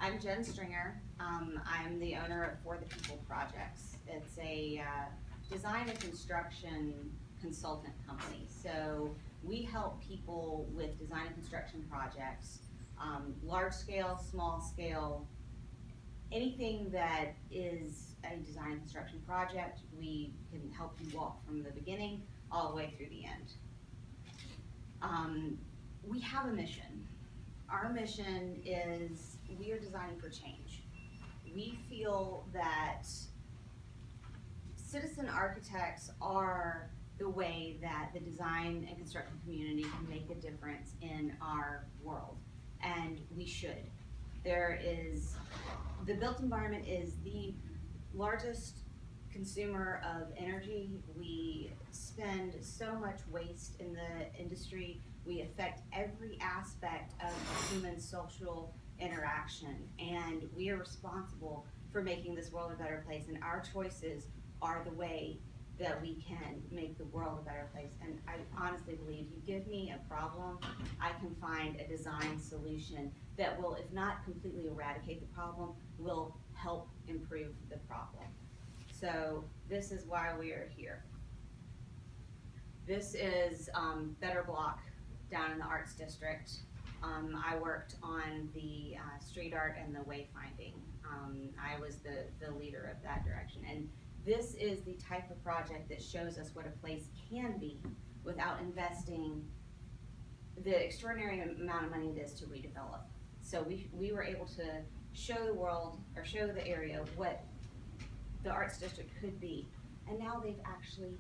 I'm Jen Stringer. I'm the owner of For the People Projects. It's a design and construction consultant company. So we help people with design and construction projects, large scale, small scale, anything that is a design and construction project. We can help you walk from the beginning all the way through the end. We have a mission. Our mission is we are designing for change. We feel that citizen architects are the way that the design and construction community can make a difference in our world, and we should. The built environment is the largest consumer of energy. We spend so much waste in the industry. We affect every aspect of human social interaction, and we are responsible for making this world a better place, and our choices are the way that we can make the world a better place. And I honestly believe you give me a problem, I can find a design solution that will, if not completely eradicate the problem, will help improve the problem. So this is why we are here. This is Better Block down in the Arts District. I worked on the street art and the wayfinding. I was the leader of that direction. And this is the type of project that shows us what a place can be without investing the extraordinary amount of money it is to redevelop. So we were able to show the world, or show the area, what the Arts District could be. And now they've actually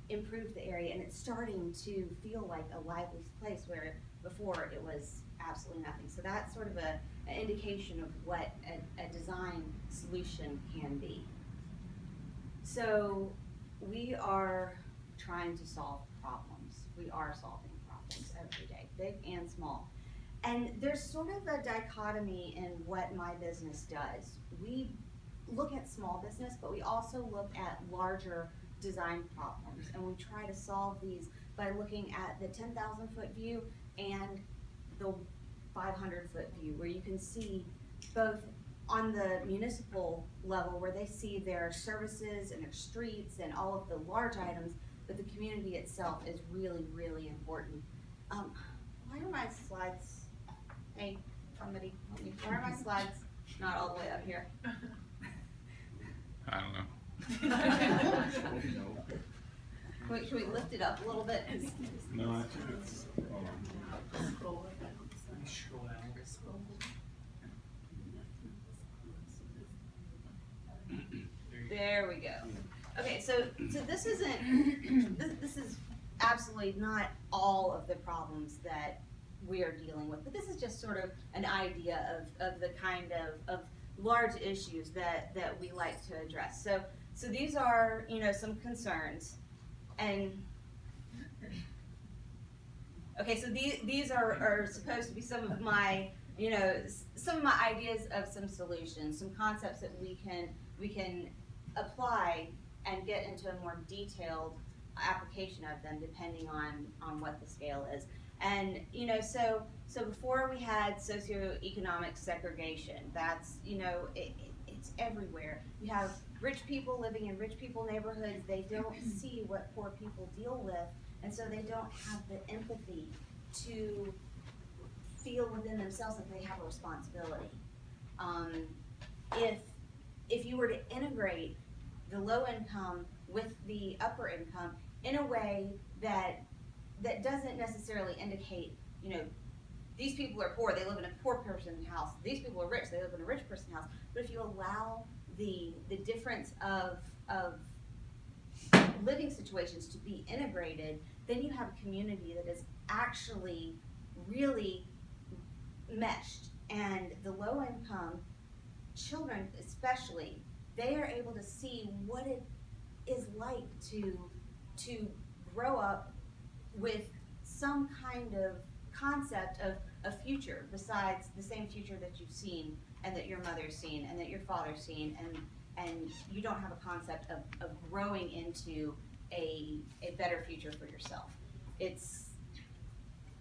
improved the area, and it's starting to feel like a lively place where before it was absolutely nothing. So that's sort of an indication of what a design solution can be. So we are trying to solve problems. We are solving problems every day, big and small. And there's sort of a dichotomy in what my business does. We look at small business, but we also look at larger design problems, and we try to solve these by looking at the 10,000 foot view and the 500 foot view, where you can see both on the municipal level, where they see their services and their streets and all of the large items, but the community itself is really, really important. Why are my slides, hey, somebody help me, why are my slides not all the way up here? I don't know. Can we lift it up a little bit? No, I think it's. There we go. Okay, so this isn't, this is absolutely not all of the problems that we are dealing with, but this is just sort of an idea of the kind of large issues that we like to address. So these are, some concerns, and okay, so these are supposed to be some of my, some of my ideas of some solutions, some concepts that we can apply and get into a more detailed application of them depending on what the scale is. And so before we had socioeconomic segregation. That's it's everywhere. You have rich people living in rich people neighborhoods. They don't see what poor people deal with, and so they don't have the empathy to feel within themselves that they have a responsibility. If you were to integrate the low income with the upper income in a way that doesn't necessarily indicate, these people are poor, they live in a poor person's house. These people are rich, they live in a rich person's house. But if you allow the difference of living situations to be integrated, then you have a community that is actually really meshed. And the low income children especially, they are able to see what it is like to grow up with some kind of concept of a future besides the same future that you've seen and that your mother's seen and that your father's seen, and you don't have a concept of growing into a better future for yourself.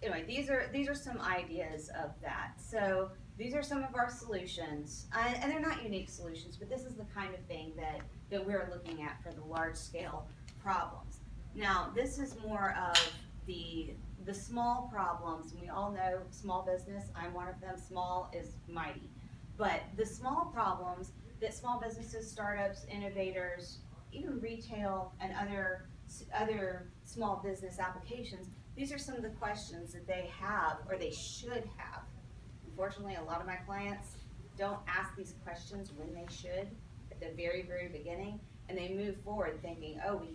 Anyway, these are some ideas of that. So these are some of our solutions, and they're not unique solutions, but this is the kind of thing that we're looking at for the large scale problems. Now, this is more of the small problems. We all know small business, I'm one of them, small is mighty. But the small problems that small businesses, startups, innovators, even retail and other small business applications, these are some of the questions that they have or they should have. Unfortunately, a lot of my clients don't ask these questions when they should at the very, very beginning, and they move forward thinking, oh, we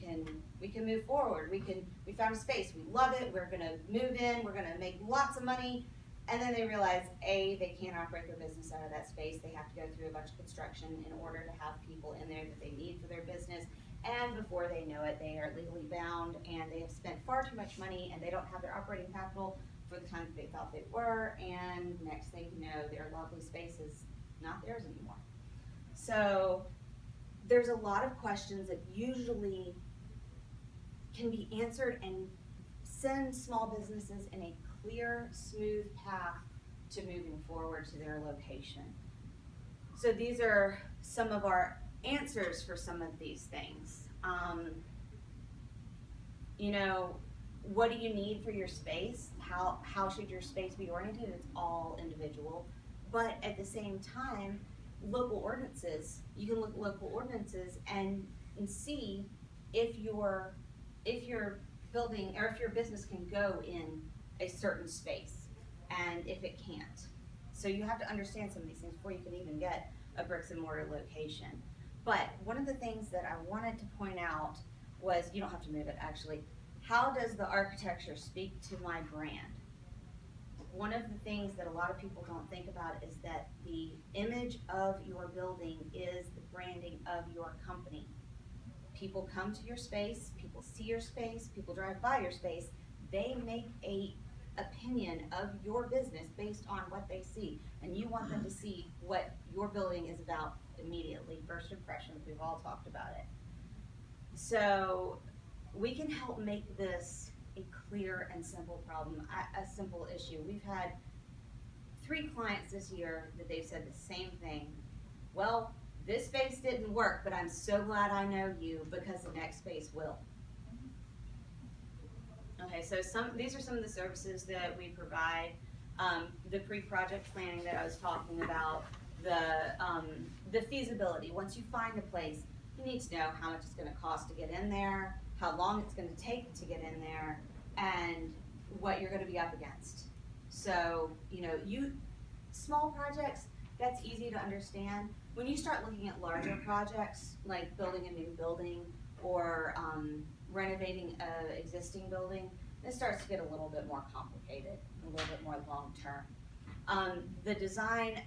can move forward. We found a space, we love it, we're gonna move in, we're gonna make lots of money, and then they realize, A, they can't operate their business out of that space. They have to go through a bunch of construction in order to have people in there that they need for their business. And before they know it, they are legally bound and they have spent far too much money and they don't have their operating capital for the time that they thought they were. And next thing you know, their lovely space is not theirs anymore. So there's a lot of questions that usually can be answered and send small businesses in a clear, smooth path to moving forward to their location. So these are some of our answers for some of these things. You know, what do you need for your space? How should your space be oriented? It's all individual. But at the same time, local ordinances, you can look at local ordinances and see if your building or if your business can go in a certain space and if it can't. So you have to understand some of these things before you can even get a bricks and mortar location. But one of the things that I wanted to point out was, you don't have to move it actually, how does the architecture speak to my brand? One of the things that a lot of people don't think about is that the image of your building is the branding of your company. People come to your space, people see your space, people drive by your space, they make a opinion of your business based on what they see, and you want them to see what your building is about immediately. First impressions, we've all talked about it. So we can help make this a clear and simple problem, a simple issue. We've had 3 clients this year that they've said the same thing. Well, this space didn't work, but I'm so glad I know you because the next space will. Okay, so these are some of the services that we provide. The pre-project planning that I was talking about, the feasibility. Once you find a place, you need to know how much it's going to cost to get in there, how long it's going to take to get in there, and what you're going to be up against. So, you know, small projects, that's easy to understand. When you start looking at larger projects, like building a new building or renovating an existing building, it starts to get a little bit more complicated, a little bit more long-term. The design,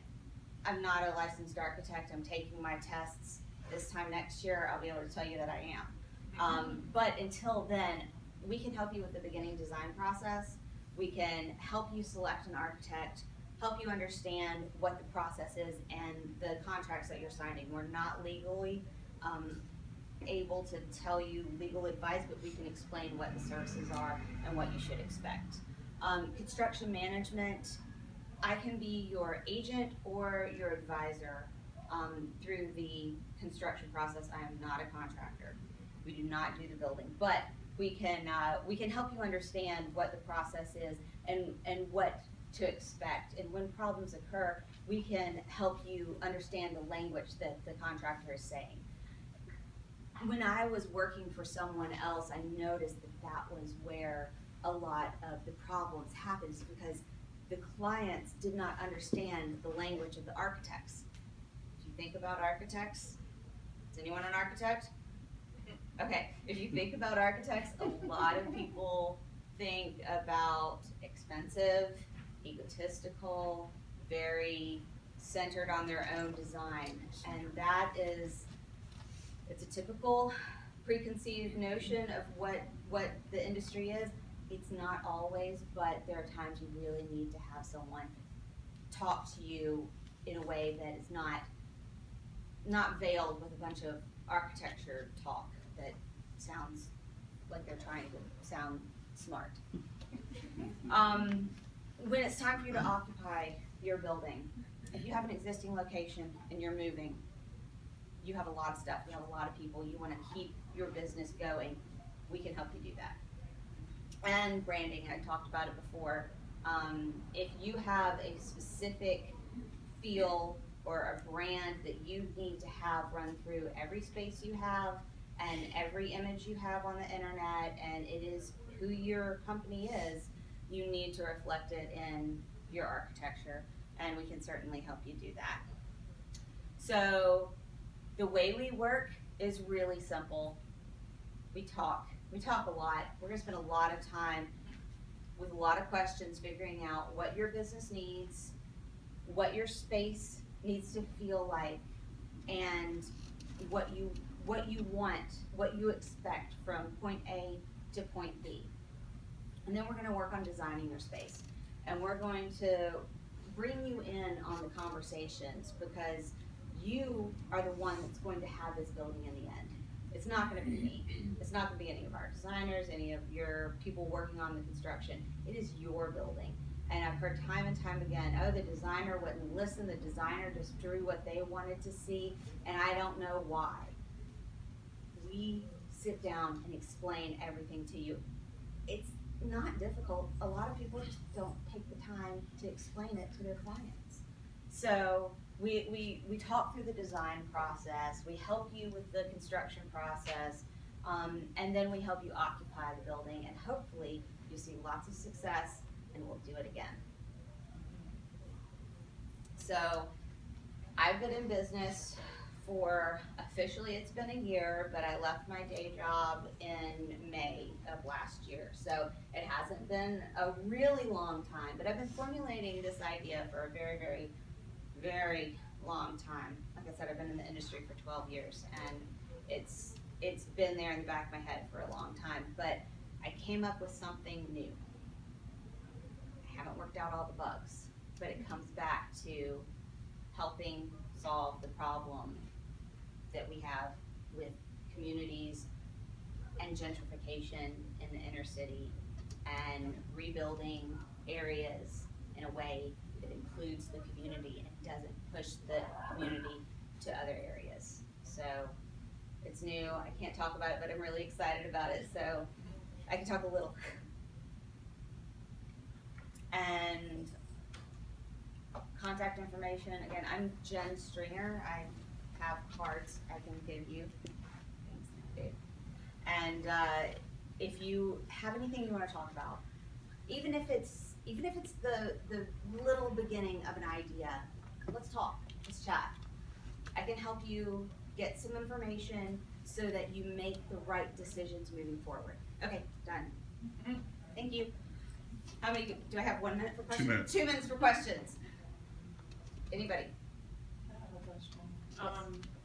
I'm not a licensed architect. I'm taking my tests this time next year. I'll be able to tell you that I am. But until then, we can help you with the beginning design process. We can help you select an architect, help you understand what the process is and the contracts that you're signing. We're not legally able to tell you legal advice, but we can explain what the services are and what you should expect. Construction management, I can be your agent or your advisor through the construction process. I am not a contractor. We do not do the building, but we can help you understand what the process is and what to expect. And when problems occur, we can help you understand the language that the contractor is saying. When I was working for someone else, I noticed that was where a lot of the problems happened, because the clients did not understand the language of the architects. If you think about architects, is anyone an architect? Okay, if you think about architects, a lot of people think about expensive, egotistical, very centered on their own design, and it's a typical preconceived notion of what the industry is. It's not always, but there are times you really need to have someone talk to you in a way that is not veiled with a bunch of architecture talk that sounds like they're trying to sound smart. When it's time for you to occupy your building, if you have an existing location and you're moving, you have a lot of stuff, you have a lot of people, you wanna keep your business going, we can help you do that. And branding, I talked about it before. If you have a specific feel or a brand that you need to have run through every space you have and every image you have on the internet, and it is who your company is, you need to reflect it in your architecture, and we can certainly help you do that. So the way we work is really simple. We talk a lot. We're gonna spend a lot of time with a lot of questions figuring out what your business needs, what your space needs to feel like, and what you want, what you expect from point A to point B. And then we're gonna work on designing your space. And we're going to bring you in on the conversations because you are the one that's going to have this building in the end. It's not gonna be me. It's not gonna be any of our designers, any of your people working on the construction. It is your building. And I've heard time and time again, oh, the designer wouldn't listen, the designer just drew what they wanted to see, and I don't know why. We sit down and explain everything to you. It's not difficult. A lot of people just don't take the time to explain it to their clients. So we talk through the design process, we help you with the construction process, and then we help you occupy the building, and hopefully you see lots of success and we'll do it again. So I've been in business for, officially it's been a year, but I left my day job in May of last year. So it hasn't been a really long time, but I've been formulating this idea for a very, very, very long time. Like I said, I've been in the industry for 12 years, and it's been there in the back of my head for a long time, but I came up with something new. I haven't worked out all the bugs, but it comes back to helping solve the problem that we have with communities and gentrification in the inner city and rebuilding areas in a way that includes the community and doesn't push the community to other areas. So it's new, I can't talk about it, but I'm really excited about it, so I can talk a little. And contact information, again, I'm Jen Stringer. I have cards I can give you. Thanks, Dave. And if you have anything you want to talk about, even if it's the little beginning of an idea, let's talk, let's chat. I can help you get some information so that you make the right decisions moving forward. Okay, done. Thank you. How many, do I have 1 minute for questions? 2 minutes. 2 minutes for questions. Anybody? I have a question.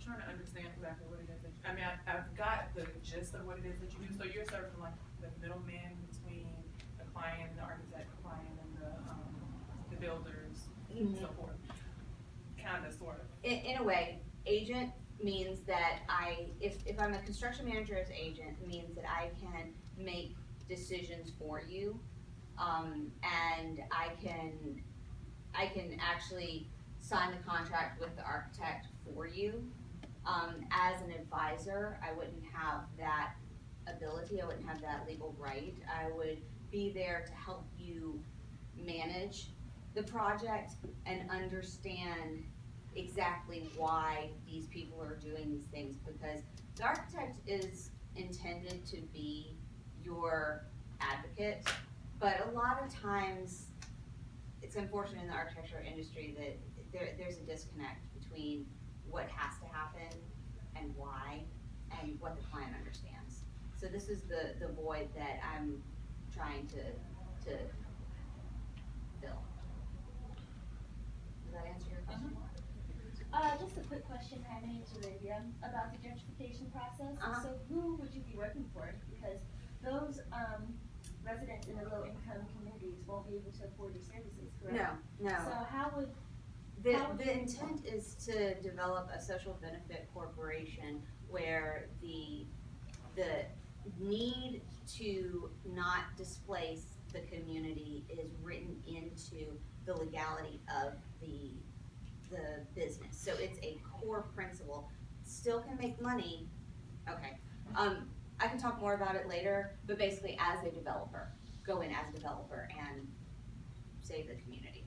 Trying to understand exactly what it is that, I mean, I've got the gist of what it is that you do. So you're sort of like the middleman between the client, the architect, the client, and the builders, and so forth. Kind of, sort of. In a way, agent means that if I'm a construction manager as agent, it means that I can make decisions for you, and I can actually sign the contract with the architect for you. As an advisor, I wouldn't have that ability, I wouldn't have that legal right. I would be there to help you manage the project and understand exactly why these people are doing these things, because the architect is intended to be your advocate, but a lot of times it's unfortunate in the architecture industry that there's a disconnect between what has to happen and why and what the client understands. So this is the void that I'm trying to fill. Does that answer your question? Just a quick question. Hi, my name is Olivia. About the gentrification process. Uh-huh. So who would you be working for? Because those residents in the low-income communities won't be able to afford your services, correct? No. So how would The intent is to develop a social benefit corporation where the need to not displace the community is written into the legality of the business, so it's a core principle. Still can make money, okay. I can talk more about it later, but basically as a developer, go in as a developer and save the community.